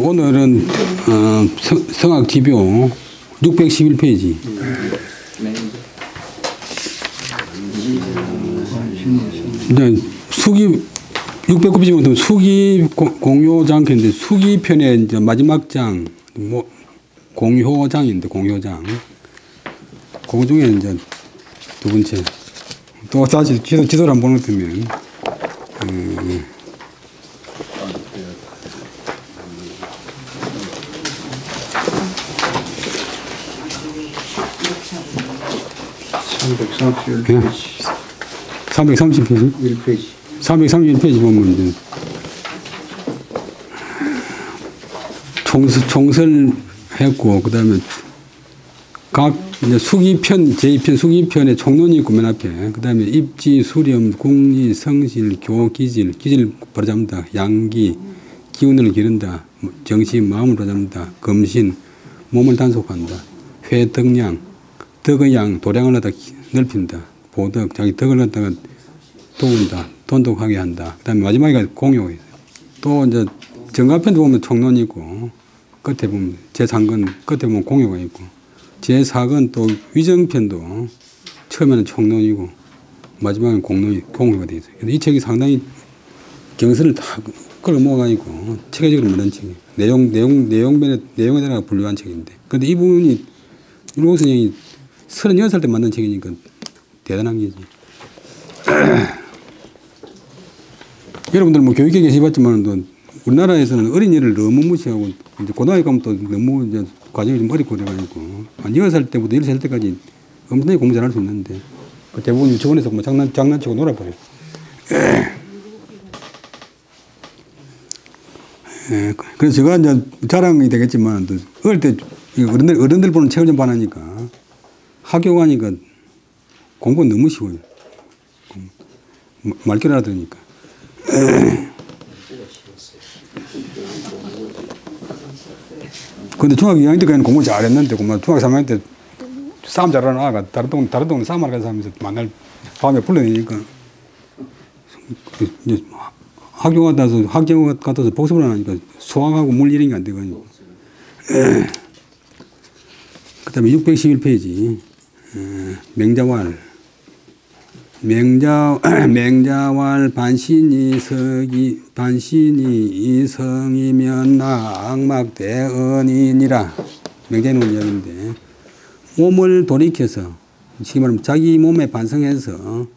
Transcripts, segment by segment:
오늘은 성악지표 611페이지. 이제 수기 609페이지부터 수기 공효장인데 수기편의 이제 마지막 장 뭐 공효장인데 공효장. 그 중에 이제 두 번째 또 다시 지도를 한번 보는 것 같으면 331페이지. 331페이지 보면 이제 총설했고, 그 다음에 각 이제 수기편, 제2편 수기편에 총론이 있고, 맨 앞에. 그 다음에 입지, 수렴, 궁리, 성실, 교, 기질 바로잡는다. 양기, 기운을 기른다. 정신, 마음을 바로잡는다. 검신, 몸을 단속한다. 회, 덕량, 덕의 양, 도량을 갖다 넓힌다. 보덕, 자기 덕을 갖다가 도운다. 돈독하게 한다. 그 다음에 마지막에 공효. 또 이제 정가편도 보면 총론이 있고, 끝에 보면 제3권, 끝에 보면 공효가 있고, 제4권 또 위정편도 처음에는 총론이고, 마지막엔 공효가 되어 있어요. 이 책이 상당히 경선을 다 끌어모아가지고 체계적으로 만든 책이에요. 내용에 따라 분류한 책인데. 그런데 이 부분이 일곱 선생이 36살 때 만든 책이니까 대단한 게지. 여러분들 뭐 교육에 계시봤지만 우리나라에서는 어린이를 너무 무시하고 이제 고등학교 가면 또 너무 이제 과정이 좀 어렵고 그래가지고 한 6살 때부터 10살 때까지 엄청나게 공부 잘할 수 있는데 그 대부분 유치원에서 뭐 장난치고 놀아버려요. 그래서 제가 이제 자랑이 되겠지만 어릴 때 어른들 보는 책을 좀 봐하니까 학교 가니까 공부가 너무 쉬워요. 말귀를 알아들으니까. 근데 중학교 2학년 때까지는 공부 잘했는데, 중학교 3학년 때 싸움 잘하는 아가 다른 동네 싸움하러 가서 하면서 만날 밤에 불러내니까 학교 갔다서 복습을 안 하니까 수학하고 물 이런 게 안 돼가지고. 그 다음에 611페이지. 맹자왈 반신이 이성이면 악막대언이니라. 맹자의 놓은 이야기인데, 몸을 돌이켜서, 쉽게 말하면 자기 몸에 반성해서,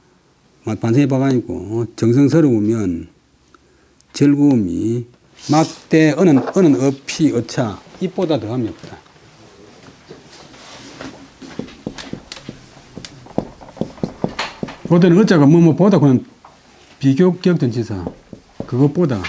반성해봐가지고, 정성스러우면 즐거움이 막대 어는 어피, 어차, 입보다 더함이 없다. 보다는 어자가 뭐보다 그냥 비교격전치사 그것보다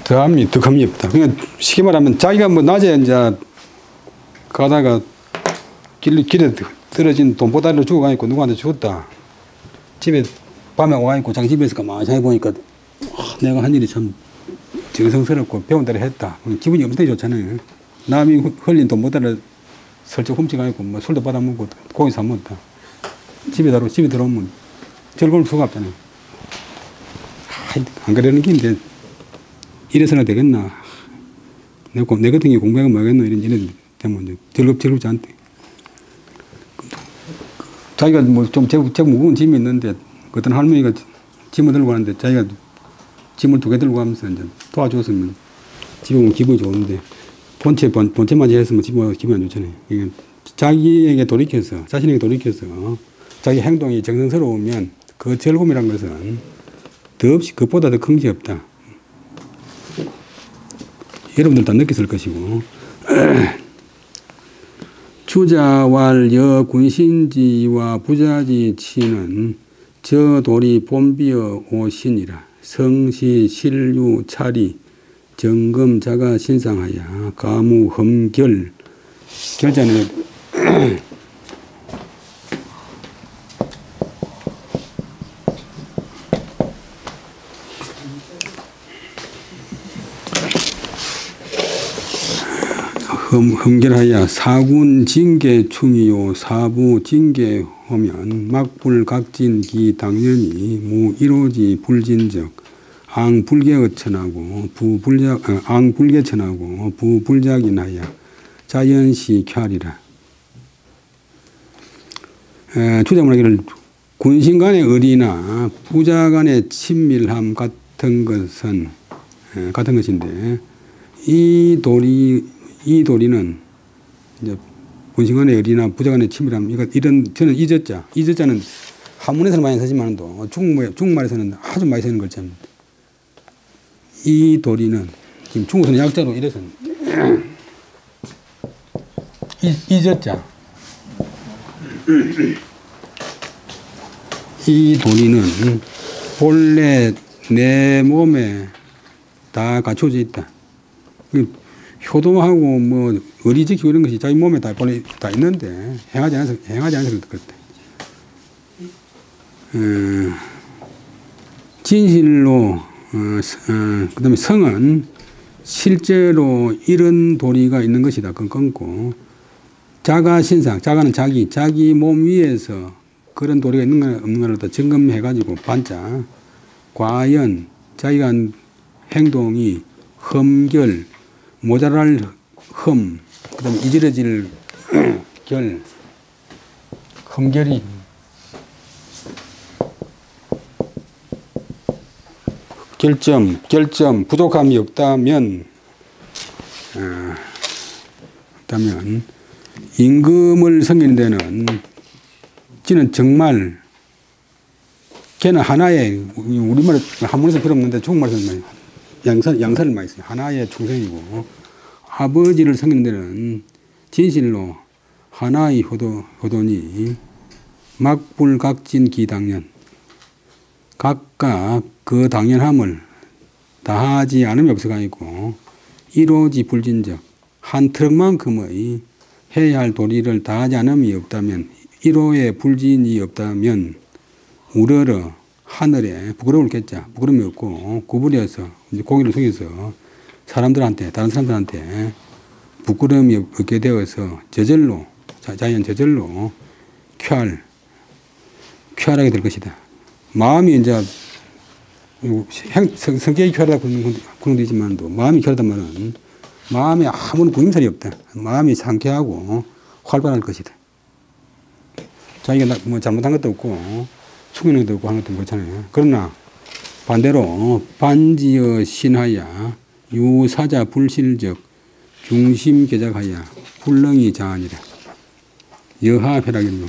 더함이 없다. 그냥 쉽게 말하면 자기가 뭐 낮에 이제 가다가 길에 떨어진 돈보다리를 주고 가니까 누구한테 줬다. 집에 밤에 와가지고 자기 집에서 가만히 해보니까 내가 한 일이 참 정성스럽고 배운 대로 했다. 기분이 엄청 좋잖아요. 남이 흘린 돈보다를 슬쩍 훔쳐가지고 뭐 술도 받아먹고 고기 사 먹었다. 집에 들어오면 즐거울 수가 없잖아요. 안 그러는 긴데 이래서나 되겠나. 내 같은 게 공부하면 뭐겠노 이런 때문에 즐겁지 않대. 자기가 뭐 좀 제법 무거운 짐이 있는데 어떤 할머니가 짐을 들고 가는데 자기가 짐을 2개 들고 가면서 이제 도와줬으면 집에 오면 기분이 좋은데 본체만 했으면 집에 와서 기분이 안 좋잖아요. 이게 자신에게 돌이켜서 자기 행동이 정성스러우면 그 즐거움이란 것은 더없이 그것보다 더 큰 게 없다. 여러분들 다 느꼈을 것이고. 주자왈 군신지와 부자지 치는 저돌이 본비어 오신이라. 성시 실유 차리 정금 자가 신상하야 가무 험결 결자는 흠결하여 사군 징계 충이요 사부 징계 하면 막불각진 기 당연히 무 이로지 불진적 앙불개어천하고 앙불개천하고 부불작인하여 자연시 캬리라. 주자문하기를 군신 간의 의리나 부자 간의 친밀함 같은 것인데 이 도리는 이제 군신 간의 의리나 부자 간의 친밀함 이런 저는 이저자는 한문에서는 많이 쓰지만도 중국말에서는 아주 많이 쓰는 글자입니다. 이 도리는 지금 중국에서는 약자로 이래서 이저자 이 도리는 본래 내 몸에 다 갖춰져 있다. 효도하고 뭐 의리 지키고 이런 것이 자기 몸에 다 본래 다 있는데 행하지 않아서 그렇다. 진실로 그다음에 성은 실제로 이런 도리가 있는 것이다. 그건 끊고 자가신상, 자가는 자기 몸 위에서 그런 도리가 있는가 없는가를 다 점검해가지고 반짝 과연 자기가 한 행동이 흠결, 모자랄 흠, 그 다음에 이지러질 결, 흠결이 결점, 부족함이 없다면 임금을 섬기는 데는 지는 정말 걔는 하나의 우리말에 한문에서 필요 없는데 중국말에서는 양사를 많이 써요. 하나의 충성이고 아버지를 섬기는 데는 진실로 하나의 효도니 막불각진 기당연 각각 그 당연함을 다하지 않음이 없어가지고 이로지 불진적 한 트럭만큼의 해야 할 도리를 다하지 않음이 없다면 1호의 불진이 없다면 우러러 하늘에 부끄러움을 겠자 부끄러움이 없고 구부려서 이제 고개를 숙여서 다른 사람들한테 부끄러움이 없게 되어서 저절로 자연 저절로 쾌활하게 될 것이다. 마음이 이제 성격이 쾌활하다 그런 데 있지만도 마음이 쾌활하단 말은 마음에 아무런 구김살이 없다. 마음이 상쾌하고 활발할 것이다. 자기가 뭐 잘못한 것도 없고 숙이는 것도 없고 하는 것도 그렇잖아요. 그러나 반대로 반지어 신하야 유사자 불실적 중심 개작하야 불렁이 자아니라. 여하패락일로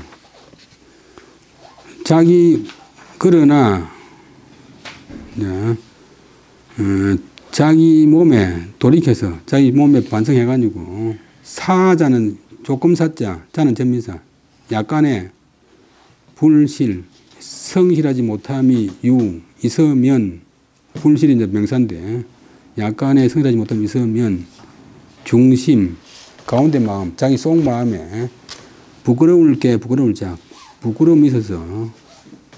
그러나 자기 몸에 돌이켜서 자기 몸에 반성해가지고 사자는 조금 사자, 자는 전미사, 약간의 불실, 성실하지 못함이 있으면 불실이 이제 명사인데 약간의 성실하지 못함이 있으면 중심, 가운데 마음, 자기 속 마음에 부끄러울 자, 부끄러움이 있어서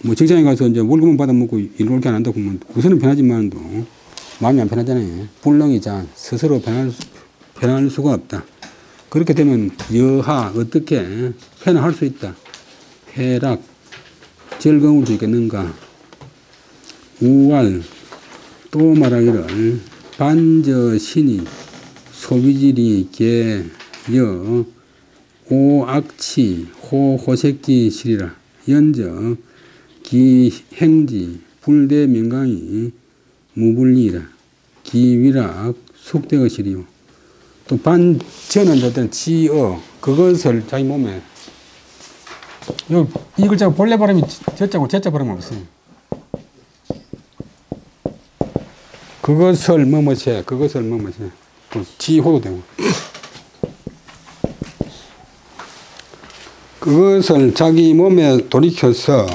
뭐 직장에 가서 이제 월급만 받아먹고 일 올 게 안 한다고 하면 우선은 편하지만도 마음이 안 편하잖아요. 불렁이자 스스로 편할 수가 없다. 그렇게 되면 여하 어떻게 편할 수 있다. 회락 즐거울 수 있겠는가. 우활 또 말하기를 반저신이 소비질이 개여 오악치 호호색지 실이라 연적 기행지 불대명강이 무불리라 기위락 숙대의실이요. 또 반전은 어떤 지어 그것을 자기 몸에 이 글자가 본래 발음이 저자고 제자 발음이 없어요. 그것을 뭐뭐세 지호도 되고 그것을 자기 몸에 돌이켜서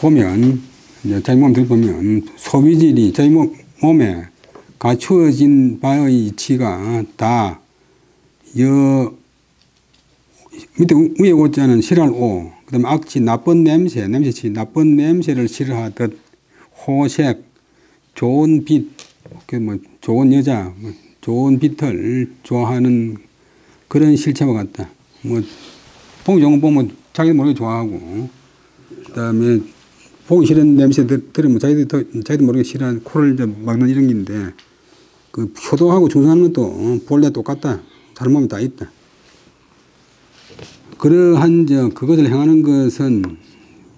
보면 자기 몸 들어보면 소비질이 자기 몸에 갖추어진 바의 이치가 다 밑에 위에 오자는 싫어할 오, 그 다음에 악치 나쁜 냄새치 나쁜 냄새를 싫어하듯 호색 좋은 빛, 뭐 좋은 여자, 좋은 빛을 좋아하는 그런 실체와 같다. 뭐 보기 좋은 거 보면 자기도 모르게 좋아하고, 그다음에 보기 싫은 냄새 들으면 자기도 모르게 싫어하는 코를 이제 막는 이런 게인데, 그 효도하고 중생하는 것도 본래 똑같다. 다른 몸이 다 있다. 그러한 그것을 행하는 것은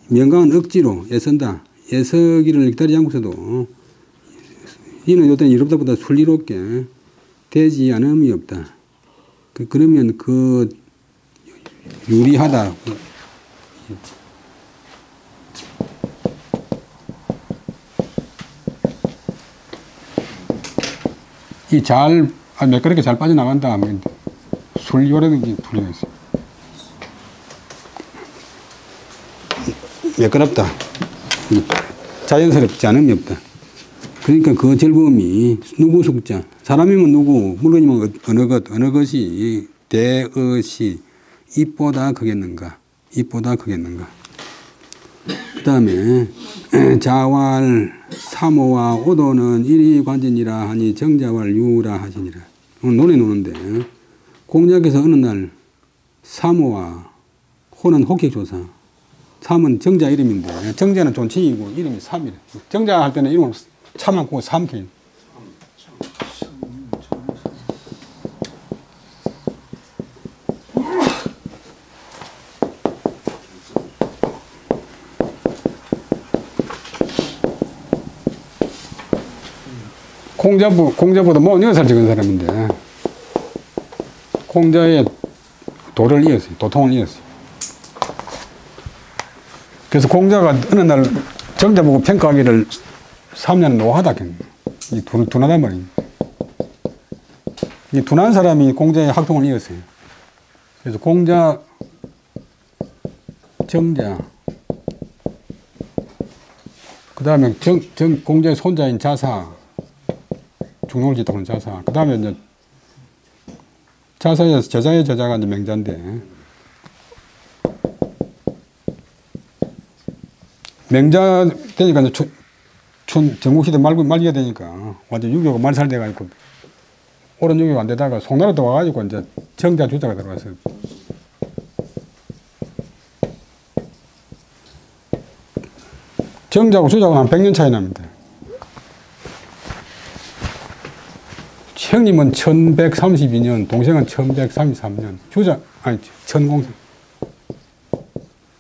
명강한 억지로 애쓴다. 애서기를 기다리지 않고서도 이는 요때는 이롭다보다 순리롭게 되지 않음이 없다. 그러면 그 유리하다. 이 잘 매끄럽게 잘 빠져나간다 하면 순리요라는 게 풀려있어요. 매끄럽다. 자연스럽지 않음이 없다. 그러니까 그 즐거움이 누구 숙자, 사람이면 누구, 물건이면 어느 것이 대것이 입보다 크겠는가, 입보다 크겠는가. 그 다음에 자왈 사모와 오도는 일이관전이라 하니 정자왈 유라 하시니라. 오늘 논에 노는데 공자께서 어느 날 사모와 호는 혹객조사, 삼은 정자 이름인데 정자는 존칭이고 이름이 삼이래. 정자 할 때는 이름을 참만 고 삼케. 공자보다 뭐 6살 적은 사람인데 공자의 도를 이었어요. 도통을 이었어요. 그래서 공자가 어느 날 정자 보고 평가하기를 3년 노하다 했네. 이 둔하단 말입니다. 이 둔한 사람이 공자의 학통을 이었어요. 그래서 공자, 정자, 그 다음에 공자의 손자인 자사, 중록을 짓다 보는 자사, 그 다음에 이제 자사에서 제자의 제자가 이제 맹자인데, 맹자 되니까 이제 전국시대 말기가 되니까 완전 유교가 말살돼가지고 옳은 유교가 안 되다가 송나라도 와가지고 이제 정자 주자가 들어왔어요. 정자하고 주자하고 한 100년 차이 납니다. 형님은 1132년, 동생은 1133년, 천공생.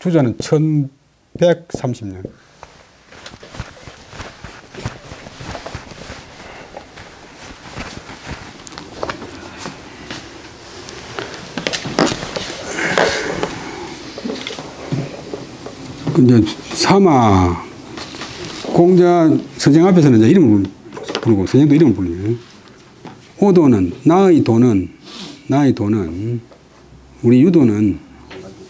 주자는 1130년. 근데 사마 공자 선생 앞에서는 이제 이름을 부르고 선생도 이름을 부르요. 오도는 나의 도는 우리 유도는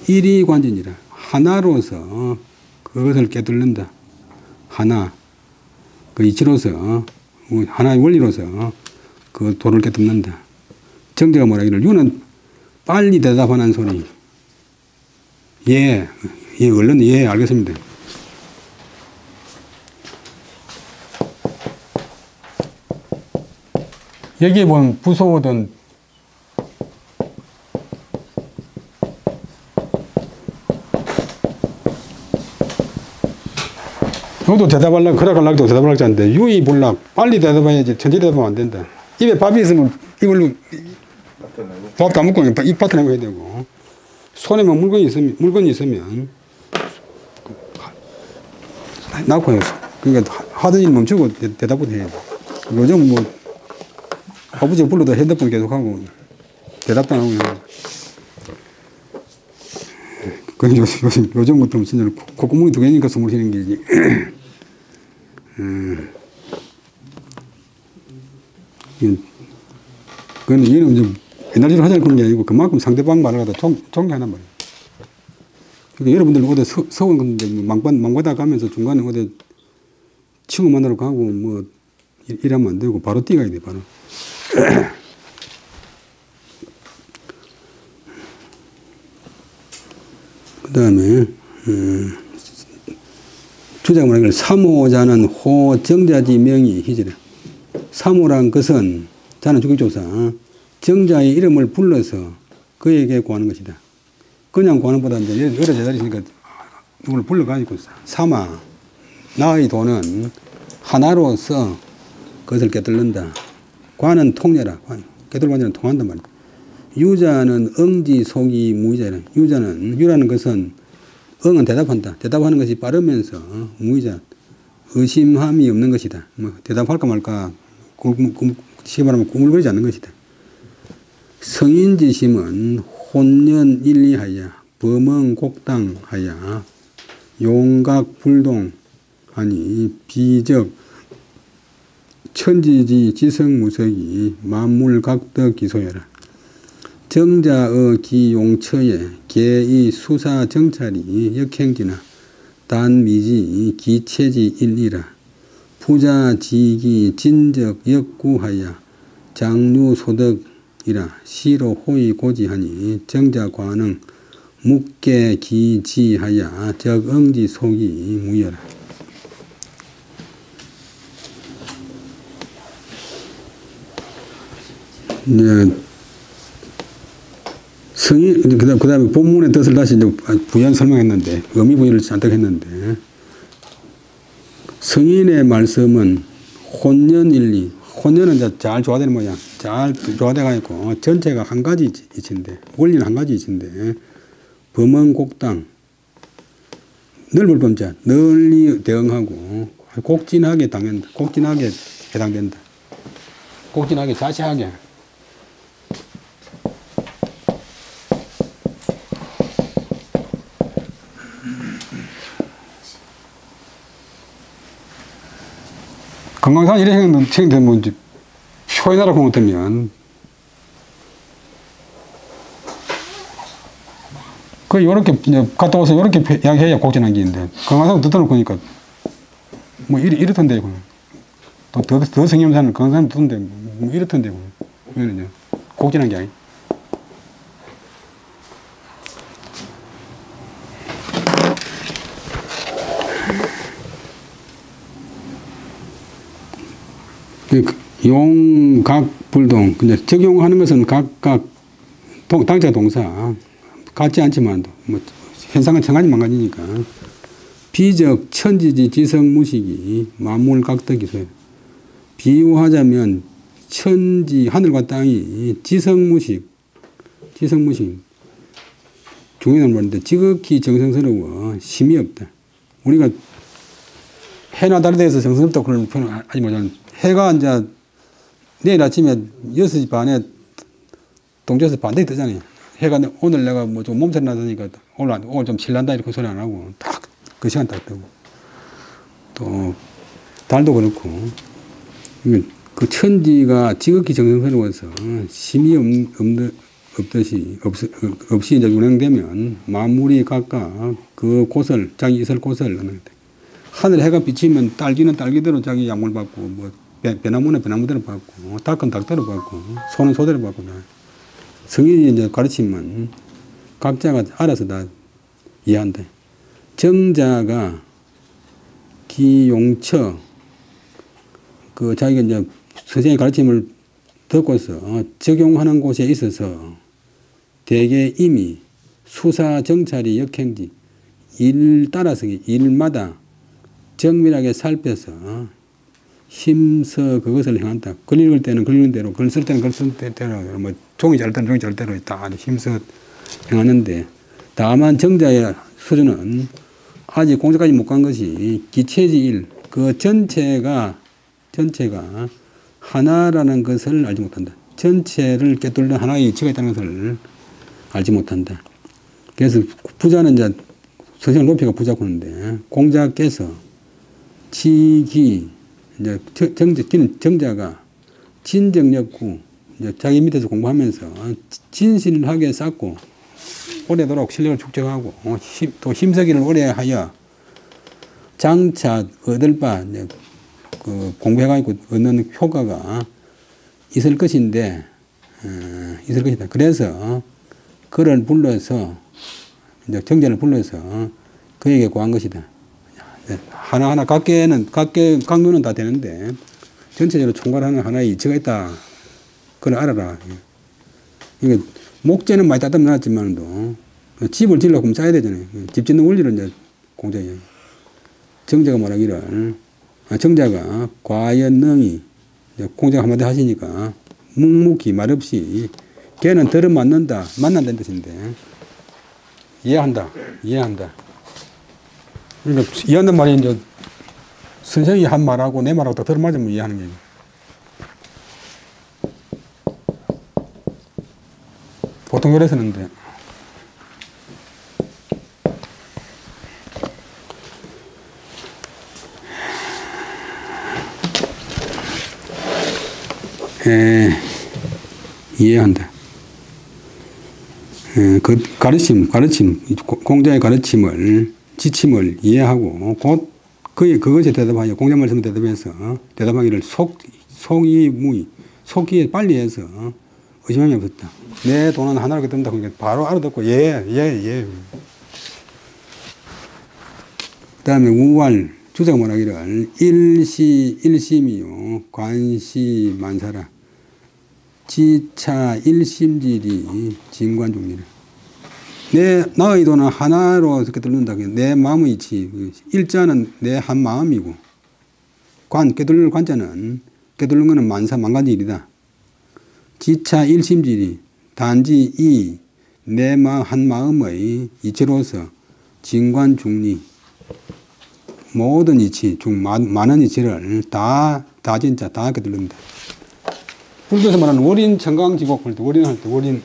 일이관전이라 하나로서 그것을 깨뚫는다. 하나 그 이치로서 하나의 원리로서 그 도를 깨닫는다. 정제가 뭐라기를 유는 빨리 대답하는 소리. 예, 얼른 예 알겠습니다. 여기에 보면 부소든 이것도 대답하려고 그러가려고 대답하려고 하는데 유의 볼락 빨리 대답해야지 천천히 대답하면 안 된다. 입에 밥이 있으면 이걸로 밥 다 먹고 입 받아내고 해야 되고 손에 뭐 물건이 있으면 낳고 해서 그러니까 하던 일 멈추고 대답을 해야 돼. 요즘 뭐 아버지가 불러도 핸드폰 계속하고 대답도 안 하고 그냥 요즘 같으면 진짜 콧구멍이 2개니까 숨을 쉬는 길지. 그건 얘는 좀 옛날 일을 하자는 그런 게 아니고 그만큼 상대방 말을 하다 존경하단 말이에요. 그러니까 여러분들 어디 서울 근데 망바다 가면서 중간에 어디 친구 만나러 가고 뭐 이러면 안 되고 바로 뛰어가야 돼 바로. 그 다음에 주자가 말하기를 사모자는 호정자지 명이 희지래. 사모란 것은 자는 주격조사. 정자의 이름을 불러서 그에게 구하는 것이다. 그냥 구하는 것보다 이제 여러 제자리 있으니까 누구를 불러가지고 삼아 나의 도는 하나로서 그것을 깨달는다. 관은 통례라. 깨달고 하는 통한단 말이야. 유자는 응지 속이 무의자라. 유라는 것은 응은 대답한다. 대답하는 것이 빠르면서 무의자. 의심함이 없는 것이다. 뭐 대답할까 말까 쉽게 말하면 꾸물거리지 않는 것이다. 성인지심은 혼연일리하여 범응곡당하여 용각불동하니 비적 천지지 지성무석이 만물각덕기소여라. 정자의 기용처에 개의 수사정찰이 역행지나 단미지 기체지 일이라. 부자지기 진적 역구하여 장류소득이라. 시로 호의 고지하니 정자관응 묵계기지하여 적응지 속이 무여라. 네. 성인, 그 다음에 본문의 뜻을 다시 이제 부연 설명했는데, 의미 부여를 잔뜩 했는데, 성인의 말씀은 혼연일리, 혼연은 이제 잘 조화되는 모양, 잘 조화돼가지고, 전체가 한 가지 이치인데, 원리는 한 가지 이치인데, 범응곡당, 넓을 범자, 널리 대응하고, 곡진하게 당한다, 곡진하게 해당된다. 곡진하게, 자세하게. 건강상 이래 생각되면 뭐 이제 표현하라고 못하면 그 요렇게 이제 갔다 와서 요렇게 이야기해야 곡진한 게 있는데 건강상 듣다 놓고 보니까 뭐 이렇던데 더 성님사는 건강상 듣던데 뭐 이렇던데 이거는요 곡진한 게 아니. 용각불동. 근데 적용하는 것은 각각 당자 동사 같지 않지만 뭐 현상은 천 가지 망가지니까 비적 천지지 지성무식이 만물각덕이소요. 비유하자면 천지 하늘과 땅이 지성무식 중요한 말인데 지극히 정성스러워 심이 없다. 우리가 해나 달에 대해서 정성스럽다고 그런 표현을 하지 못하는 해가 이제 내일 아침에 6시 반에 동쪽에서 반대에 뜨잖아요. 해가 오늘 내가 뭐 좀 몸살이 나서니까 오늘 좀 칠난다 이렇게 소리 안 하고 딱 그 시간 딱 뜨고 또 달도 그렇고 그 천지가 지극히 정성스러워서 심이 없이 이제 운행되면 만물이 각각 그 곳을 자기 있을 곳을 하늘 해가 비치면 딸기는 딸기대로 자기 약물 받고 뭐 배나무는 배나무대로 받고 닭은 닭대로 받고 소는 소대로 받고 성인이 이제 가르치면 각자가 알아서 다 이해한다. 정자가 기용처 그 자기가 이제 선생의 가르침을 듣고서 적용하는 곳에 있어서 대개 이미 수사 정찰이 역행지 일 따라서 일마다 정밀하게 살펴서 힘써 그것을 행한다. 글 읽을 때는 글 읽는 대로, 글 쓸 때는 글 쓸 대로, 뭐 종이 잘 때는 종이 잘 대로 다 힘써 행하는데 다만 정자의 수준은 아직 공자까지 못 간 것이 기체지일 그 전체가 하나라는 것을 알지 못한다. 전체를 꿰뚫는 하나의 이치가 있다는 것을 알지 못한다. 그래서 부자는 이제 선생을 높이가 부자고 하는데 공자께서 지기 이제 정자가 진정역구 이제 자기 밑에서 공부하면서 진실하게 쌓고 오래도록 실력을 축적하고 또 힘쓰기를 오래 하여 장차 얻을 바 이제 그 공부해가지고 얻는 효과가 있을 것인데 있을 것이다. 그래서 그를 불러서 이제 정자를 불러서 그에게 구한 것이다. 하나하나 각계는 다 되는데 전체적으로 총괄하는 하나의 이치가 있다. 그걸 알아라. 이게 목재는 많이 따뜻 놨지만도 집을 지으려고 하면 짜야 되잖아요. 집 짓는 원리를 이제 공자에. 정자가 말하기를, 정자가 과연능이, 공자가 한마디 하시니까 묵묵히 말없이 걔는 들어 맞는다, 만난다는 뜻인데, 이해한다. 그러니까 이해한단 말이 이제 선생이 한 말하고 내 말하고 다 들어맞으면 이해하는 거예요. 보통 요래 쓰는데. 이해한다. 그 가르침, 공자의 가르침을, 지침을 이해하고, 곧 그것에 대답하여, 공자 말씀에 대답해서, 대답하기를 속기에 빨리 해서 의심함이 없었다. 내 돈은 하나로 든다. 그러니까 바로 알아듣고, 예. 그 다음에 우왈, 주자가 말하기를, 일심이요, 관시 만사라. 지차 일심질이 진관중리라. 나의 돈은 하나로 이렇게 들는다. 내 마음의 이치. 일자는 내 한 마음이고, 꿰뚫는 관자는, 꿰뚫는 것은 만가지 일이다. 지차 일심질이 단지 내 한 마음의 이치로서 진관중리. 모든 이치, 많은 이치를 다 꿰뚫는다. 불교에서 말하는 월인 청강지곡 할 때, 월인.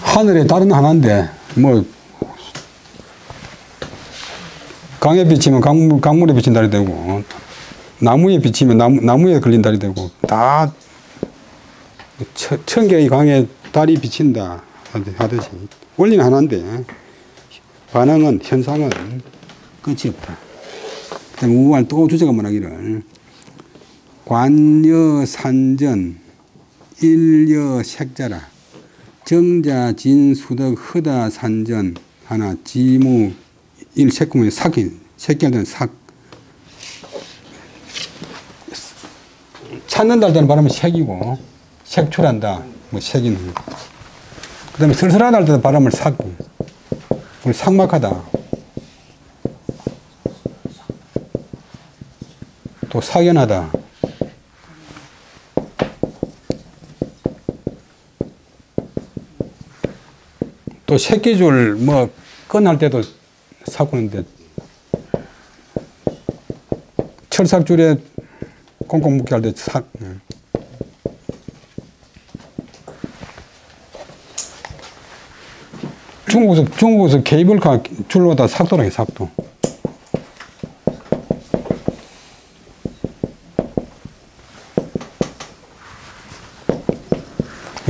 하늘에 달은 하나인데, 강에 비치면 강물에 비친 달이 되고, 나무에 비치면 나무에 걸린 달이 되고, 다, 1000개의 강에 달이 비친다 하듯이. 원리는 하나인데, 반응은, 현상은 끝이 없다. 그 다음에 우할 또 주제가 말하기를, 관여산전, 일여색자라, 정자, 진수덕, 허다, 산전, 하나, 지무, 일색구문에 새끼할 때는 삭. 찾는다 할 때는 발음은 색이고, 색출한다, 색이는. 그 다음에 쓸쓸하다 할 때도 발음을 삭막하다. 또 사견하다. 또 새끼줄 끈할 때도 삭구는데, 철삭줄에 꽁꽁 묶게 할 때 삭. 중국에서 케이블카 줄로다 삭도라 해, 삭도.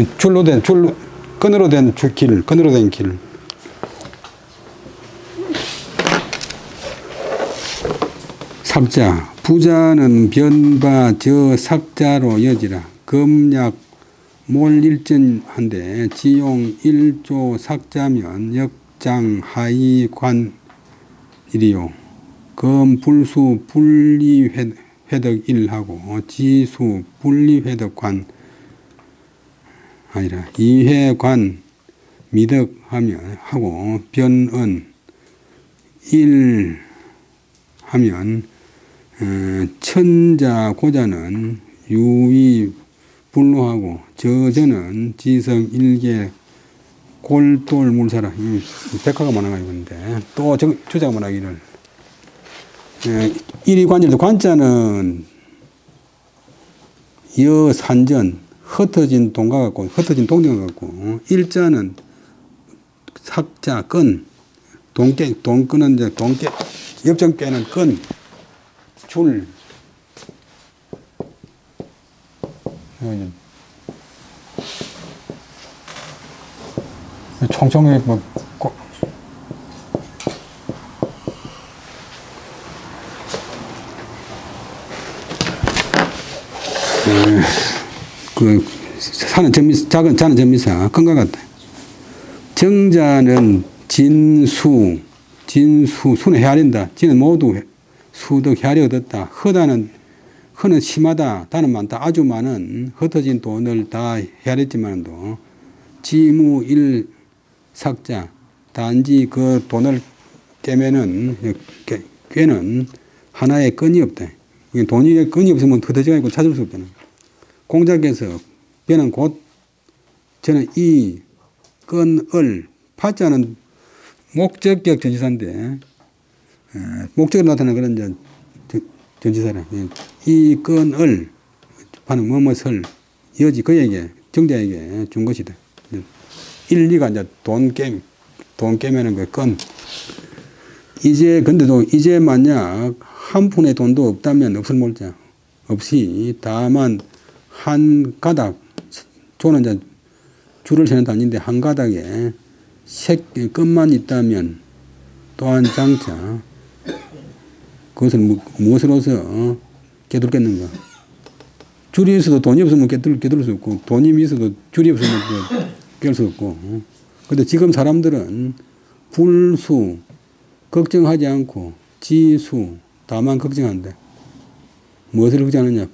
끈으로 된 길. 삭자. 부자는 변바 삭자로 여지라. 검약 몰일전한데 지용 일조 삭자면 역장 하이관 일이요. 검 불수 분리회덕 일하고 지수 분리회덕관 아니라 이회관 미덕하면 하고 변언 일 하면 천자 고자는 유의 불로하고 저저는 지성 일계 골돌 물사라. 백화가 많아가 있는데 또 주자가 말하기를 일이관절도 관자는 여산전 흩어진 동가 같고 흩어진 동경 같고 일자는 삭자 끈 동끈은 이제 동깨 엽전깨는 끈 줄 총총히 자는 전미사 큰가 같다. 정자는 수는 헤아린다. 지는 모두 수득 헤아려 얻었다. 허는 심하다. 다는 많다. 아주 많은 흩어진 돈을 다 헤아렸지만도 지무일삭자. 단지 그 돈을 꿰는 하나의 끈이 없다. 돈이 끈이 없으면 흩어져가지고 찾을 수 없잖아. 공작에서 배는 곧 저는 이 끈을 파자는 목적격 전치사인데 목적으로 나타나는 그런 전치사라. 이 끈을 파는 뭐뭇을 여지 그에게 정자에게 준 것이다. 일리가 이제 돈 깨매는 그 끈. 근데도 이제 만약 한 푼의 돈도 없다면 없을 몰자 없이 다만 한 가닥 조는 이제 줄을 세는 단위인데 한 가닥에 끈만 있다면 또한 장차 그것을 무엇으로서 깨뚫겠는가. 줄이 있어도 돈이 없으면 깨뚫을 수 없고 돈이 있어도 줄이 없으면 깰 수 없고. 근데 지금 사람들은 불수 걱정하지 않고 지수 다만 걱정한다. 무엇을 걱정하느냐.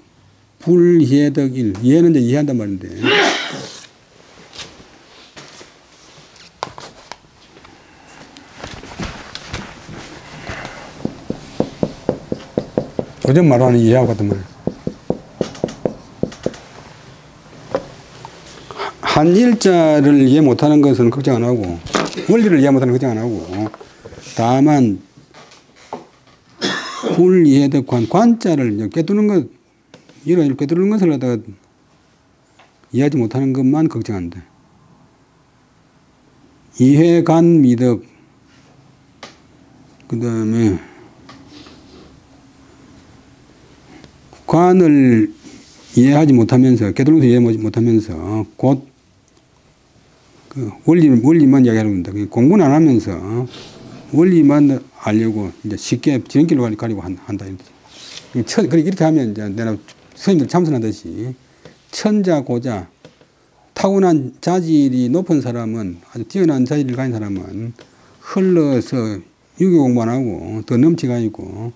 불이해덕일. 이해는 이제 이해한단 말인데. 요즘 말로 하는 이해하고 같은 말. 한 일자를 이해 못하는 것은 걱정 안 하고 원리를 이해 못하는 걱정 안 하고 다만 불이해덕 관자를 깨뜨는 것 이런 깨뜨는 것을 갖다가 이해하지 못하는 것만 걱정한다. 이해간 미덕 그 다음에 관을 이해하지 못하면서 깨뜨는 것을 이해 못하면서 곧 그 원리만 이야기하는 겁니다. 공부는 안 하면서 원리만 알려고 이제 쉽게 지름길로 가려고 한다. 이렇게 하면 이제 내가 스님들 참선하듯이 천자고자 타고난 자질이 높은 사람은 아주 뛰어난 자질을 가진 사람은 흘러서 유교 공부 안 하고 더 넘치가지고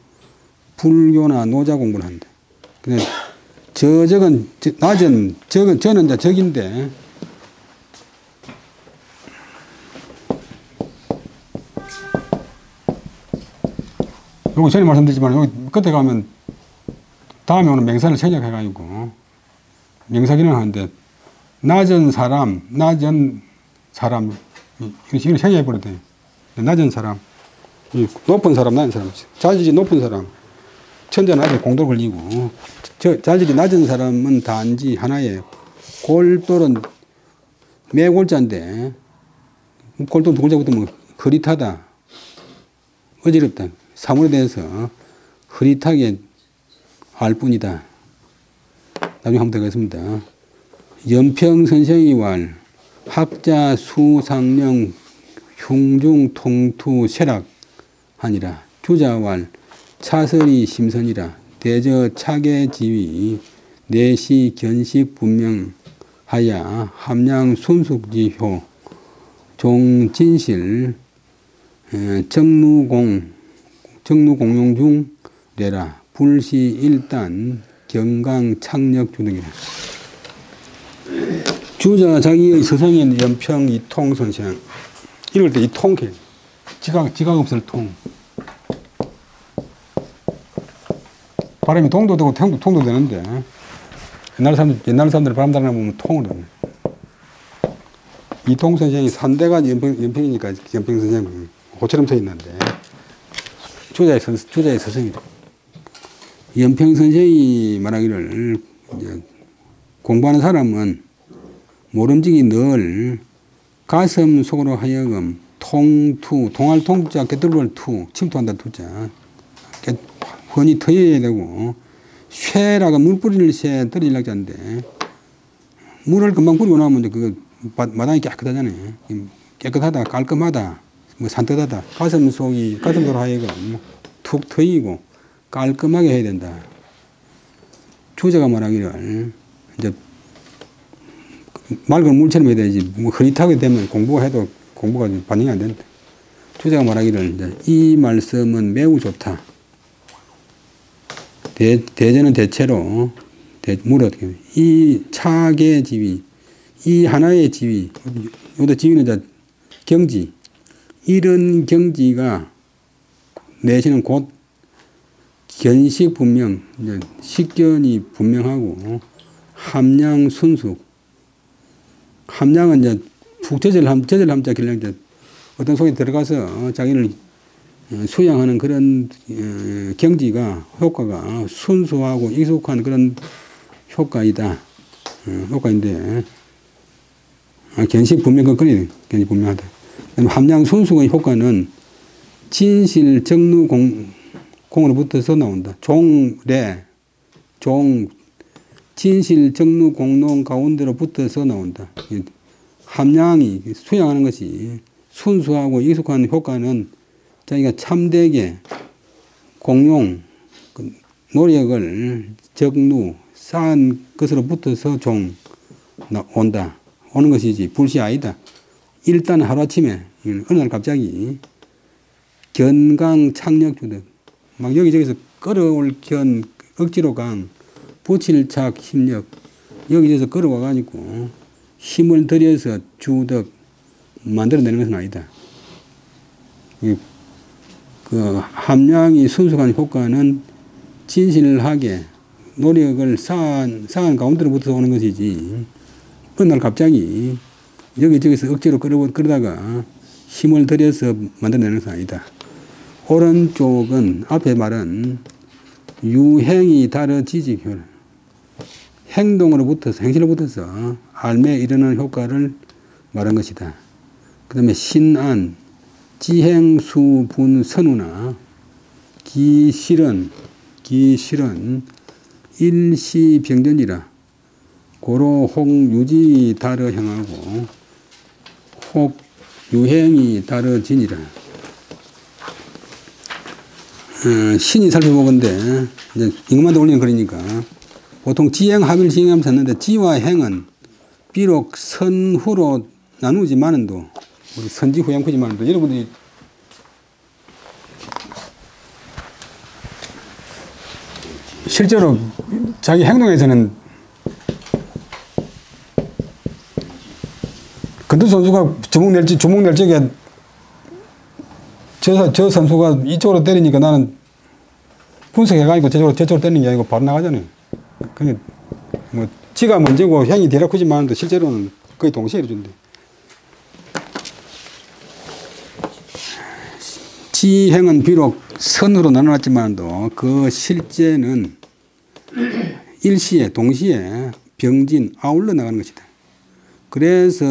불교나 노자 공부를 한다. 근데 저는 이제 적인데 요거 전에 말씀드렸지만 여기 끝에 가면 다음에 오는 맹사를 생략해가지고 명사기는 하는데 낮은 사람 이걸 생략해버렸대. 낮은 사람 높은 사람 낮은 사람 자질이 높은 사람 천자 낮에 공도 걸리고 자질이 낮은 사람은 단지 하나의 골똘은 매골자인데 골똘 두 골자 붙으면 흐릿하다 어지럽다. 사물에 대해서 흐릿하게 알 뿐이다. 나중에 한번 더 가겠습니다. 연평선생이 왈 학자 수상령 흉중 통투 쇠락 하니라. 주자왈 차설이 심선이라. 대저 차계 지위 내시 견식 분명하야 함량 순숙지효 종진실 정루공용 중 내라. 불시 일단 경강 착력 주등이라. 주자 자기의 서성인 연평 이통 선생 이럴 때 이통해 지각 없을 통 바람이 동도 되고 통도 되는데 옛날 사람들 바람 달아나 보면 통으로 돼. 이통 선생이 3대가 연평이니까 연평 선생 호처럼 서 있는데 주자의 서성이다. 연평 선생이 말하기를 이제 공부하는 사람은 모름지기 늘 가슴 속으로 하여금 통할 통자 깨뚫을 투 침투한다 투자 훤히 터여야 되고 쇠라가 물 뿌리를 쇠 떨어질 약자인데 물을 금방 뿌리고 나면 이제 그 마당이 깨끗하잖아요. 깨끗하다 깔끔하다 뭐 산뜻하다 가슴 속으로 하여금 툭 트이고 깔끔하게 해야 된다. 주자가 말하기를 이제 맑은 물처럼 해야 되지 뭐 흐릿하게 되면 공부가 반영이 안 된다. 주자가 말하기를 이제 이 말씀은 매우 좋다. 대제는 대체로 물어 이 차계 지위, 이 하나의 지위, 여기다 지위는 이제 경지, 이런 경지가 내시는 곧 견식 분명, 이제 식견이 분명하고 함량 순숙. 함량은 이제 푹 저절 함자 길냥 이제 어떤 속에 들어가서 자기를 수양하는 그런 경지가 효과가 순수하고 익숙한 그런 효과이다. 효과인데 견식 분명 그건이 견식 분명하다. 함량 순수의 효과는 진실 정루 공으로부터서 나온다. 종래 종 진실 정루 공론 가운데로 붙어서 나온다. 함량이 수양하는 것이 순수하고 익숙한 효과는 자기가 참되게 공용 노력을 적루 쌓은 것으로 붙어서 오는 것이지 불시 아니다. 일단 하루아침에 어느 날 갑자기 견강 착력주득 막 여기저기서 끌어올 견 억지로 강 부칠착 힘력 여기저기서 끌어와 가지고 힘을 들여서 주득 만들어내는 것은 아니다. 그 함량이 순수한 효과는 진실하게 노력을 쌓은 가운데로부터 오는 것이지 어느 날 갑자기 여기저기서 억지로 끌어다가 힘을 들여서 만들어내는 것은 아니다. 오른쪽은 앞에 말은 유행이 다르지지 행동으로부터서 행실로부터서 알매에 이르는 효과를 말한 것이다. 그 다음에 신안 지행수 분 선우나 기실은 일시병전이라 고로 혹 유지 다르 향하고 혹 유행이 다르지니라. 신이 살펴보건데 이제 이것만 올리는 글이니까 보통 지행 합일 지행하면 썼는데 지와 행은 비록 선후로 나누지만은도 우리 선지 후양푸지만은도 여러분들이 실제로 자기 행동에서는 근두 선수가 주먹 낼 적에 저 선수가 이쪽으로 때리니까 나는 분석해가지고 저쪽으로 때리는 게 아니고 바로 나가잖아요. 그게 뭐 지가 먼저고 행이 대략 크지만도 실제로는 거의 동시에 이루어준대. 지행은 비록 선으로 나눠놨지만도 그 실제는 일시에 동시에 병진 아울러 나가는 것이다. 그래서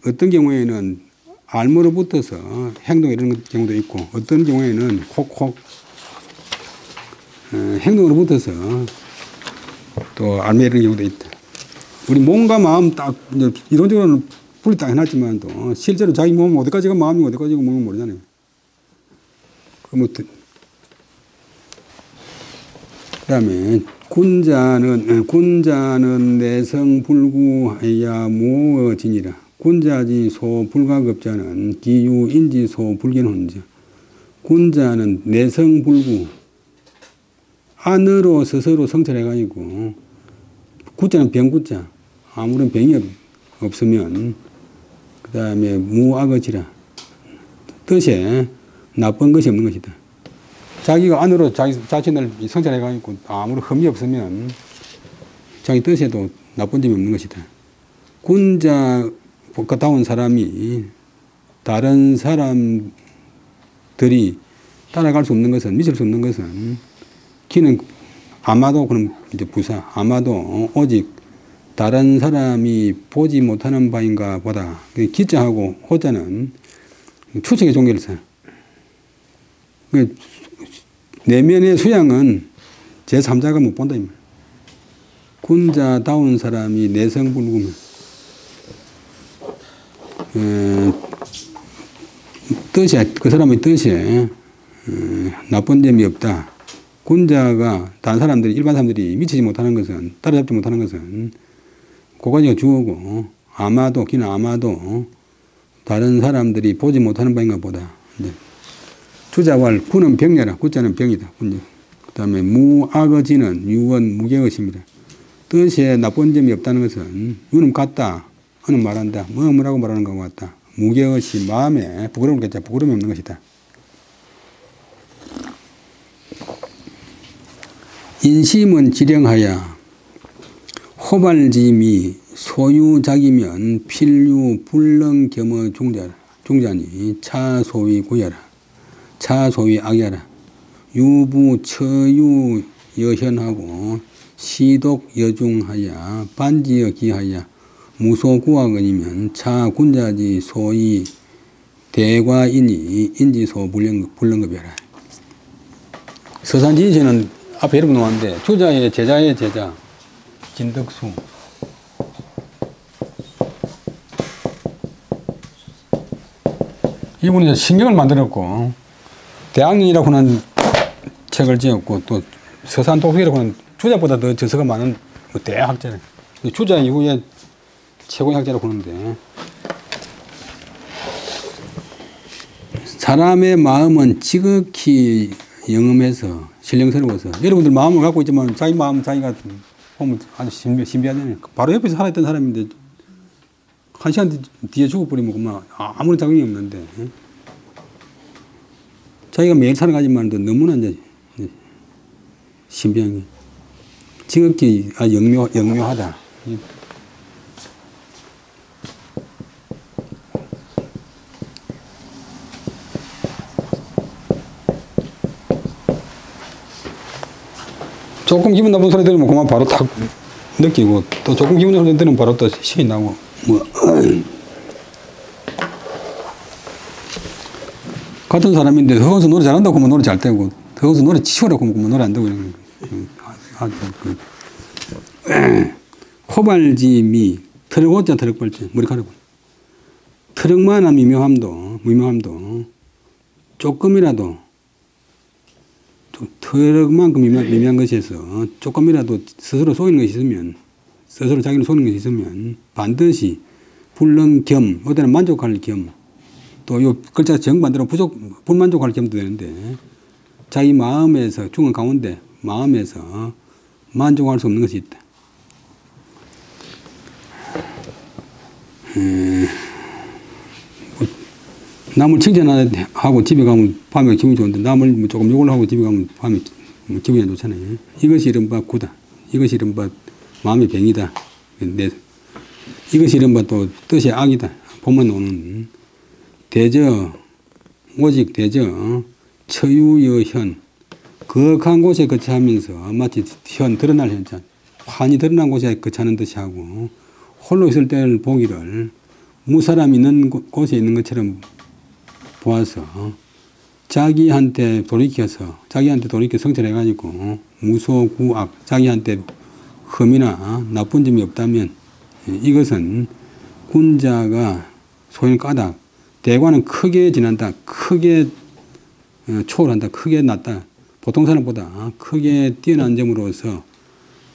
어떤 경우에는 알무로 붙어서 행동에 이르는 경우도 있고 어떤 경우에는 혹 행동으로 붙어서 또 알무에 이르는 경우도 있다. 우리 몸과 마음 딱 이론적으로는 분리 딱 해놨지만도 실제로 자기 몸은 어디까지가 마음이고 어디까지가 몸이 모르잖아요. 그 다음에 군자는 내성불구해야 무어지니라. 군자지 소 불가급자는 기유인지 소 불견혼자. 군자는 내성불구 안으로 스스로 성찰해가지고 구자는 병구자 아무런 병이 없으면 그 다음에 무악어지라 뜻에 나쁜 것이 없는 것이다. 자기가 안으로 자기 자신을 성찰해가지고 아무런 흠이 없으면 자기 뜻에도 나쁜 점이 없는 것이다. 군자다운 사람이 다른 사람들이 따라갈 수 없는 것은 미칠 수 없는 것은 기는 아마도 그럼 이제 부사 아마도 오직 다른 사람이 보지 못하는 바인가 보다. 기자하고 호자는 추측의 종결사. 내면의 수양은 제3자가 못 본다. 군자다운 사람이 내성불구면 뜻에 그 사람의 뜻에 나쁜 점이 없다. 군자가 다른 사람들이 일반 사람들이 미치지 못하는 것은 따라잡지 못하는 것은 그가지가 주어고 아마도 기는 아마도 다른 사람들이 보지 못하는 바인가 보다. 주자왈 구는 병녀라. 구자는 병이다. 그 다음에 무악어지는 유원 무개것입니다. 뜻에 나쁜 점이 없다는 것은 유는 같다. 어는 말한다. 뭐라고 말하는 것 같다. 무개것이 마음에 부끄러움 겠자 부끄러움이 없는 것이다. 인심은 지령하여 호발짐이 소유작이면 필유 불능겸의 중자니 차소위 구여라. 차소위 악여라. 유부 처유 여현하고 시독 여중하여 반지여 기하여 무소구악은이면 차군자지 소위 대과인이 인지소 불능급이라. 서산지지는 앞에 여러분 나왔는데 주자의 제자의 제자 진덕수 이분이 이제 신경을 만들었고 대학령이라고 하는 책을 지었고 또 서산독수라고 하는 주자보다 더 저서가 많은 대학자래. 주자 이후에 최고의 학자라고 하는데 사람의 마음은 지극히 영험해서 신령스러워서 여러분들 마음을 갖고 있지만 자기 마음 자기가 보면 아주 신비하잖아요. 바로 옆에서 살아있던 사람인데 한 시간 뒤에 죽어버리면 그만 아무런 작용이 없는데 자기가 매일 살아가지만도 너무나 이제 신비한 게 지극히 영묘하다. 조금 기분 나쁜 소리 들으면 그만 바로 탁 느끼고 또 조금 기분 나쁜 소리 들으면 바로 또 신이 나고 뭐 같은 사람인데 허건수 노래 잘한다고 하면 노래 잘 되고 허건수 노래 치우라고 하면 노래 안 되고 이런 호발짐이 트럭오자 트럭벌자 머리카락 트럭만한 미묘함도 조금이라도 트럭만큼 미묘한 것에서 조금이라도 스스로 속이는 것이 있으면 스스로 자기를 속이는 것이 있으면 반드시 불능겸 어디는 만족할 겸 또 요 글자 정반대로 불만족할 겸도 되는데 자기 마음에서 중은 가운데 마음에서 만족할 수 없는 것이 있다. 남을 칭찬하고 집에 가면 밤에 기분이 좋은데 남을 조금 욕을 하고 집에 가면 밤에 기분이 안 좋잖아요. 이것이 이른바 구다. 이것이 이른바 마음의 병이다. 이것이 이른바 또 뜻의 악이다. 보면 오는 오직 대저 처유여현 거룩한 곳에 거처하면서 마치 현 드러날 현장 환히 드러난 곳에 거처하는 듯이 하고 홀로 있을 때를 보기를 무사람 있는 곳에 있는 것처럼 보아서 자기한테 돌이켜 성찰해가지고 무소구악 자기한테 흠이나 나쁜 점이 없다면 이것은 군자가 소인 까닭 대과는 크게 지난다. 크게 초월한다. 크게 낮다. 보통 사람보다 크게 뛰어난 점으로서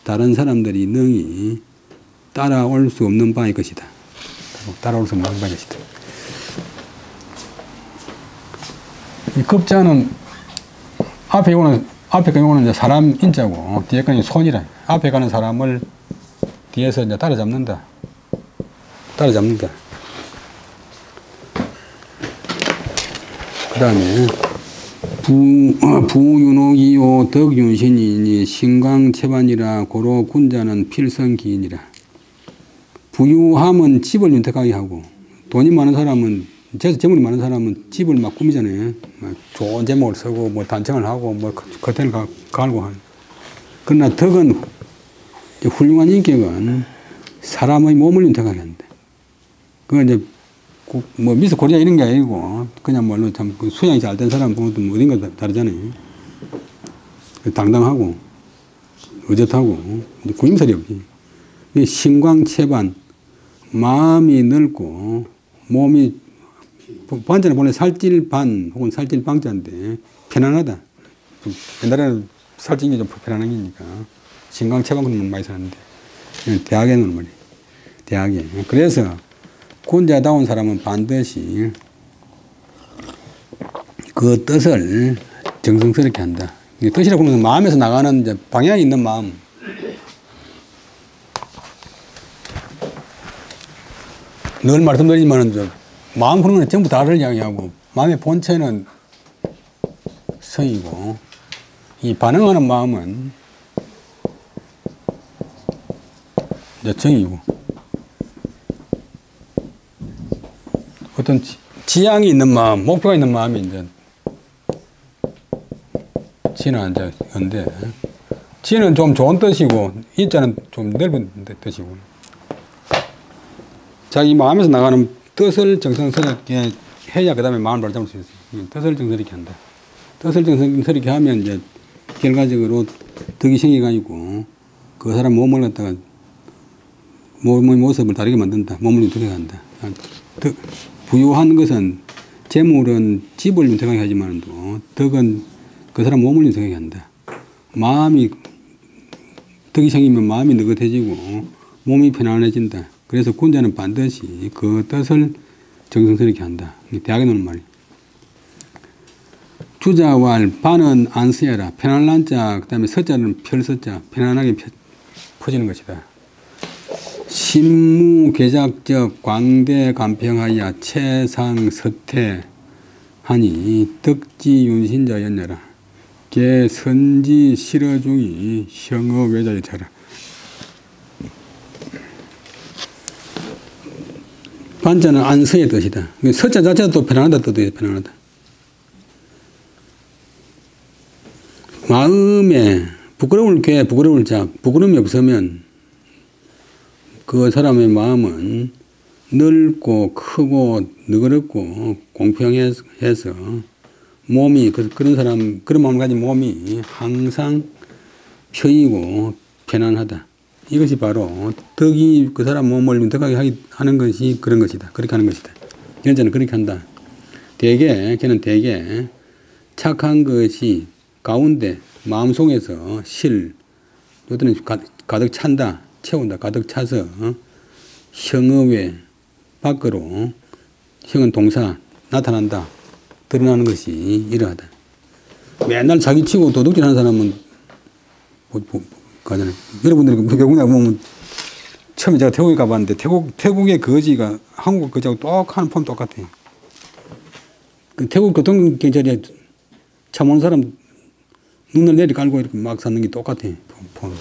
다른 사람들이 능히 따라올 수 없는 바일 것이다. 따라올 수 없는 바일 것이다. 이 급자는 앞에 거는 이제 사람 인자고 뒤에 거는 손이라. 앞에 가는 사람을 뒤에서 이제 따라잡는다. 그 다음에 부윤옥이요 덕윤신이니 신광채반이라 고로 군자는 필성기인이라. 부유함은 집을 윤택하게 하고 돈이 많은 사람은 재물이 많은 사람은 집을 막 꾸미잖아요. 막 좋은 제목을 쓰고 뭐 단청을 하고 뭐 커튼을 갈고 하는. 그러나 덕은 훌륭한 인격은 사람의 몸을 윤택하게 한다. 그건 이제 뭐 미스 코리아 이런 게 아니고 그냥 뭘로 참 수양이 잘 된 사람 보면 또 어딘가 다르잖아요. 당당하고 의젓하고 구임살이 없지. 신광채반 마음이 넓고 몸이 반자는 본래 살찔반 혹은 살찔방자인데 편안하다. 옛날에는 살찐 게 좀 편안한 게니까 신광채반 그런 건 많이 사는데 대학에는 말이에요. 대학에. 그래서 군자다운 사람은 반드시 그 뜻을 정성스럽게 한다. 뜻이라고 하는 건 마음에서 나가는 이제 방향이 있는 마음. 늘 말씀드리지만 마음 그런 건 전부 다를 이야기하고 마음의 본체는 성이고 이 반응하는 마음은 이제 정이고 어떤 지향이 있는 마음, 목표가 있는 마음이 이제 지는 이제 건데 지는 좀 좋은 뜻이고 인자는 좀 넓은 뜻이고 자기 마음에서 나가는 뜻을 정성스럽게 해야 그 다음에 마음을 바로 잡을 수 있어요. 뜻을 정성스럽게 한다. 뜻을 정성스럽게 하면 이제 결과적으로 덕이 생겨가지고 그 사람 몸을 갖다가 몸의 모습을 다르게 만든다. 몸을 윤택하게 한다. 부유한 것은 재물은 집을 윤택하게 하지만 덕은 그 사람 몸을 윤택하게 한다. 마음이 덕이 생기면 마음이 느긋해지고 몸이 편안해진다. 그래서 군자는 반드시 그 뜻을 정성스럽게 한다. 대학에 놓는 말이에요. 주자왈 반은 안 쓰여라. 편안한 자, 그 다음에 서자는 펼서자, 편안하게 퍼지는 것이다. 신무계작적 광대 간평하여 최상서태 하니 덕지윤신자 연여라. 개선지 실어중이 형어외자의 차라. 반자는 안서의 뜻이다. 서자 자체도 또 편안하다 뜻이에요. 편안하다. 마음에 부끄러울 게 부끄러울 자 부끄러움이 없으면 그 사람의 마음은 넓고 크고 너그럽고 공평해서 몸이 그런 사람 그런 마음을 가진 몸이 항상 편이고 편안하다. 이것이 바로 덕이 그 사람 몸을 윤택하게 하는 것이 그런 것이다. 그렇게 하는 것이다. 견자는 그렇게 한다. 걔는 대개 착한 것이 가운데 마음속에서 요들은 가득 찬다. 채운다. 가득 차서 형어외 밖으로 형은 동사 나타난다. 드러나는 것이 이러하다. 맨날 자기 치고 도둑질하는 사람은 가잖아요. 여러분들이 외국에 보면 처음에 제가 태국에 가봤는데 태국의 거지가 한국 거지하고 똑같은 폼 똑같아요. 그 태국 교통경찰이 차 모는 사람 눈을 내리 깔고 이렇게 막 사는 게 똑같아요. 폼.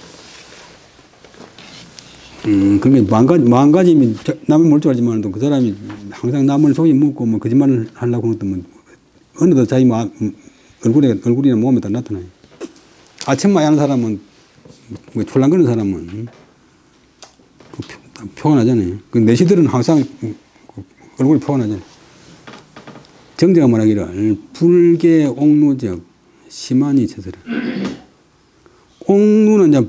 그게 마음가짐이 남을 몰 줄 알지만 그 사람이 항상 남을 속이 묻고 뭐 거짓말을 하려고 하면 어느덧 자기 얼굴이나 몸에 다 나타나요. 아침마이 하는 사람은 뭐 출랑거리는 사람은 표가 나잖아요. 그 내시들은 항상 얼굴이 표가 나잖아요. 정제가 말하기를 불계 옥루적 심한이 쳐서라. 옥루는 이제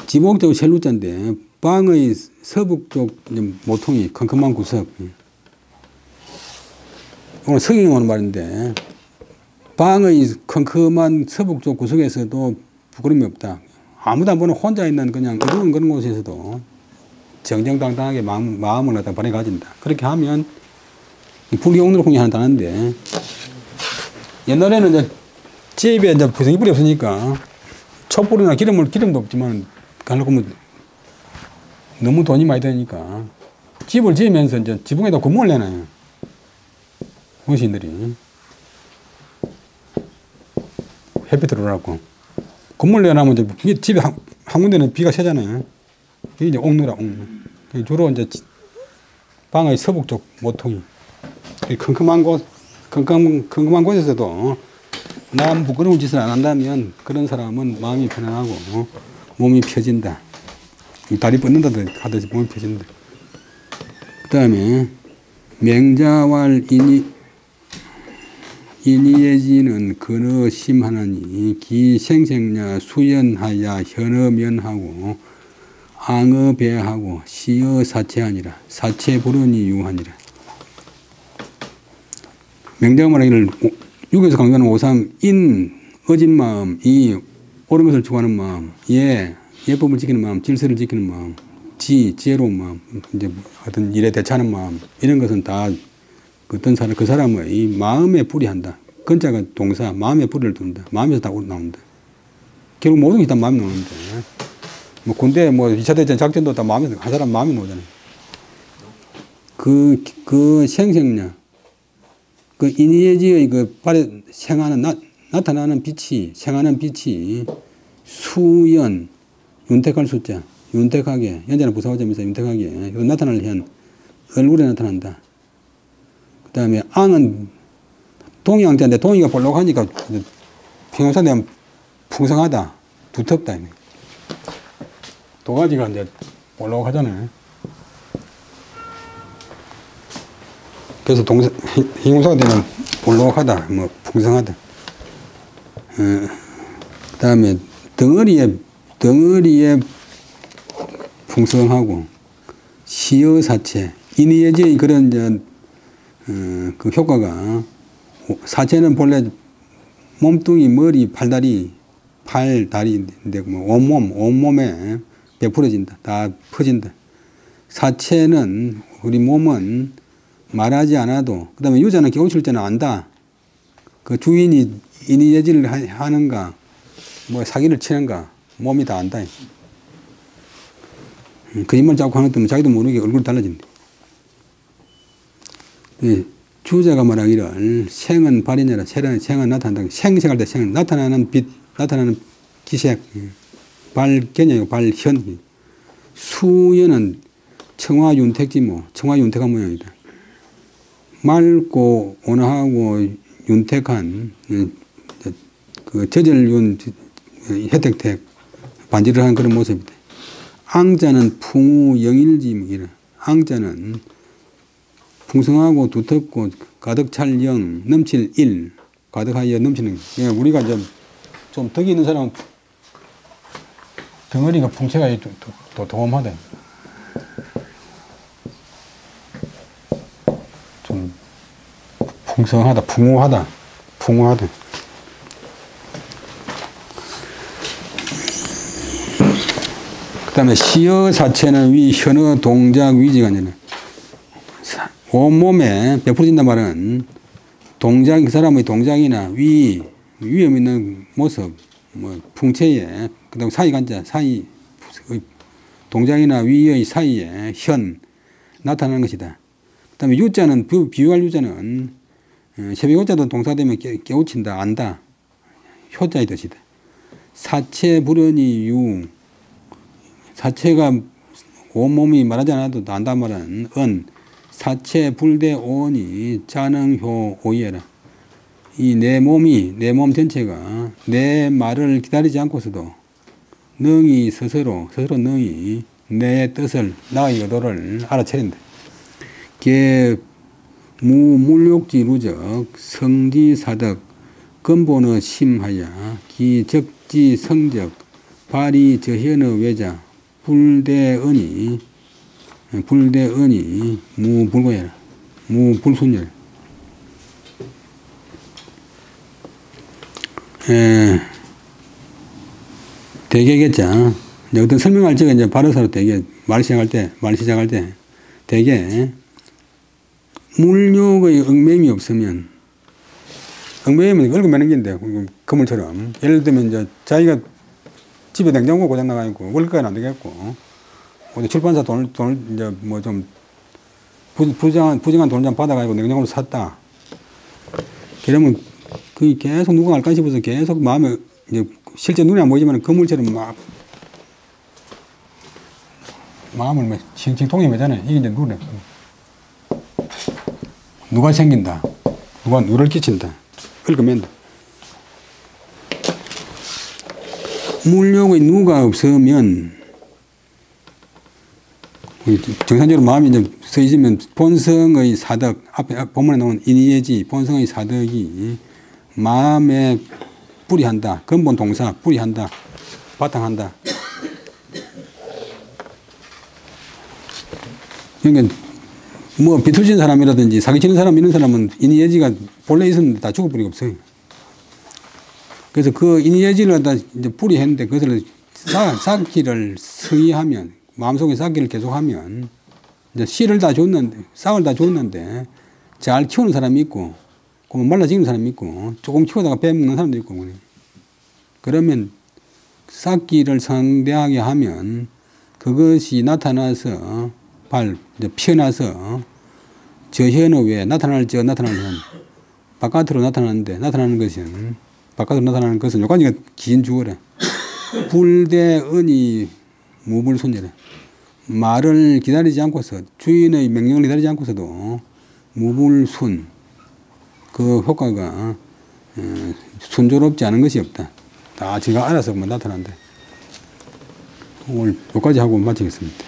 지목적 셀루자인데 방의 서북쪽 모퉁이 컴컴한 구석. 오늘 성경에 오는 말인데 방의 컴컴한 서북쪽 구석에서도 부끄러움이 없다. 아무도 안 보는 혼자 있는 그냥 어두운 그런 곳에서도 정정당당하게 마음을 갖다 발휘 가진다. 그렇게 하면 불경옥루콩이 하나 다는데 옛날에는 이제 집에 이제 부생이불이 없으니까 촛불이나 기름도 없지만 가려고 하면 너무 돈이 많이 드니까 집을 지으면서 이제 지붕에다 구멍을 내놔요. 어르신들이 햇빛 들어오라고 구멍을 내놔면 이제 집에 한 군데는 비가 새잖아요. 이게 이제 옥루라 옥루. 주로 이제 방의 서북쪽 모퉁이 컴컴한 곳에서도 남 부끄러운 짓을 안 한다면 그런 사람은 마음이 편안하고 몸이 펴진다. 다리 뻗는다 하듯이 몸이 펴진다. 그 다음에 맹자왈 인이해지는 근어 심하나니 기생생냐 수연하야 현어면하고 앙어배하고 시어 사체하니라. 사체불언이 유하니라. 맹자가 말하기를 육에서 강조하는 오상 어진 마음, 이 옳은 것을 추구하는 마음, 예법을 지키는 마음, 질서를 지키는 마음, 지혜로운 마음, 이제 어떤 일에 대처하는 마음, 이런 것은 다 어떤 사람, 그 사람의 마음에 불이한다. 근자가 동사, 마음에 뿌리를 둔다. 마음에서 다 나온다. 결국 모든 게 다 마음에 나오는데. 뭐 군대 뭐 2차 대전 작전도 다 마음에서, 한 사람 마음에 나오잖아요. 그 생생력, 그 인의예지의 그 발에 나타나는 빛이, 생하는 빛이 수연, 윤택할 숫자, 윤택하게, 연자는 부사호점에서 윤택하게, 이거 나타날 현, 얼굴에 나타난다. 그 다음에 앙은 동의양자인데 동의가 볼록하니까 평형사 되면 풍성하다, 두텁다. 도가지가 이제 볼록하잖아요. 그래서 형용사가 되면 볼록하다, 뭐 풍성하다. 그 다음에 덩어리에 풍성하고 시어사체, 인의예지의 그런 그 효과가 사체는 본래 몸뚱이, 머리, 팔다리, 다리인데 뭐 온몸에 베풀어진다. 다 퍼진다. 사체는 우리 몸은 말하지 않아도, 그 다음에 유자는 겨우칠 때는 안다. 그 주인이 인의예지를 하는가, 뭐 사기를 치는가, 몸이 다 안다. 거짓말 자꾸 하는 때문에 자기도 모르게 얼굴이 달라진다. 주자가 말하기를 생은 발이니라, 생은 나타난다. 생생할 때 생은 나타나는 빛, 나타나는 기색, 발견이고 발현. 수연은 청화윤택지모, 청화윤택한 모양이다. 맑고 온화하고 윤택한 그 저절윤 혜택택 반지를 하는 그런 모습이다. 앙자는 풍우 영일지이라. 앙자는 풍성하고 두텁고 가득 찰 영, 넘칠 일, 가득하여 넘치는. 예, 우리가 좀 덕이 있는 사람은 덩어리가 풍채가 또 도움하다. 좀 풍성하다, 풍우하다. 그 다음에 시어 사체는 위, 현어, 동작, 위지가 아니라 온몸에 베풀어진단 말은 동작, 그 사람의 동작이나 위험 있는 모습, 뭐 풍채에, 그 다음 사이간자, 사이, 동작이나 위의 사이에 현, 나타나는 것이다. 그 다음에 유자는, 비유할 유자는 새벽호자도 동사되면 깨우친다, 안다. 효자의 뜻이다. 사체 불연이 유, 사체가 온몸이 말하지 않아도 안다 말은 은, 사체 불대 온이 자능효 오이해라. 이 내 몸 전체가 내 말을 기다리지 않고서도 능히 스스로 능히 내 뜻을, 나의 의도를 알아차린다. 무물욕지 루적 성지사덕 근본의 심하야 기적지 성적 발이 저현의 외자 불대언이 무불고해라. 무불순열. 대개겠죠. 어떤 설명할 적에 이제 발어사로 대개 말 시작할 때 대개 물욕의 얽매임이 없으면, 얽매임은 얽어매는 게인데 그물처럼 예를 들면 이제 자기가 집에 냉장고 고장 나가지고 월급까지는 안 되겠고 어디 출판사 돈을 이제 뭐 좀 부정한 돈을 좀 받아가지고 냉장고를 샀다. 그러면 그게 계속 누가 알까 싶어서 계속 마음에 이제 실제 눈에 안 보이지만 그물처럼 막 마음을 막 칭칭 통이 매잖아요. 이게 이제 눈에 누가 생긴다. 누가 누를 끼친다. 긁어맨다. 물욕의 누가 없으면 정상적으로 마음이 이제 서 있으면 본성의 사덕, 앞에 본문에 나온 인의예지, 본성의 사덕이 마음에 뿌리한다. 근본 동사, 뿌리한다. 바탕한다. 그러니까 뭐 비틀진 사람이라든지 사기치는 사람 이런 사람은 인의예지가 본래 있었는데 다 죽어버리고 없어요. 그래서 그 인의예지를 갖다 이제 뿌리했는데 그것을 쌓기를 서의하면, 마음속에 쌓기를 계속하면 이제 씨를 다 줬는데, 싹을 다 줬는데 잘 키우는 사람이 있고 그러면 말라 죽는 사람이 있고 조금 키우다가 빼먹는 사람도 있고 그래. 그러면 싹기를 상대하게 하면 그것이 나타나서 이제 피어나서 저 혀는 왜 나타나는 현 바깥으로 나타나는 것은 요까지가 긴 주어래. 불대은이 무불손이래. 말을 기다리지 않고서 주인의 명령을 기다리지 않고서도 무불순 그 효과가 순조롭지 않은 것이 없다. 다 제가 알아서 나타난다. 오늘 여기까지 하고 마치겠습니다.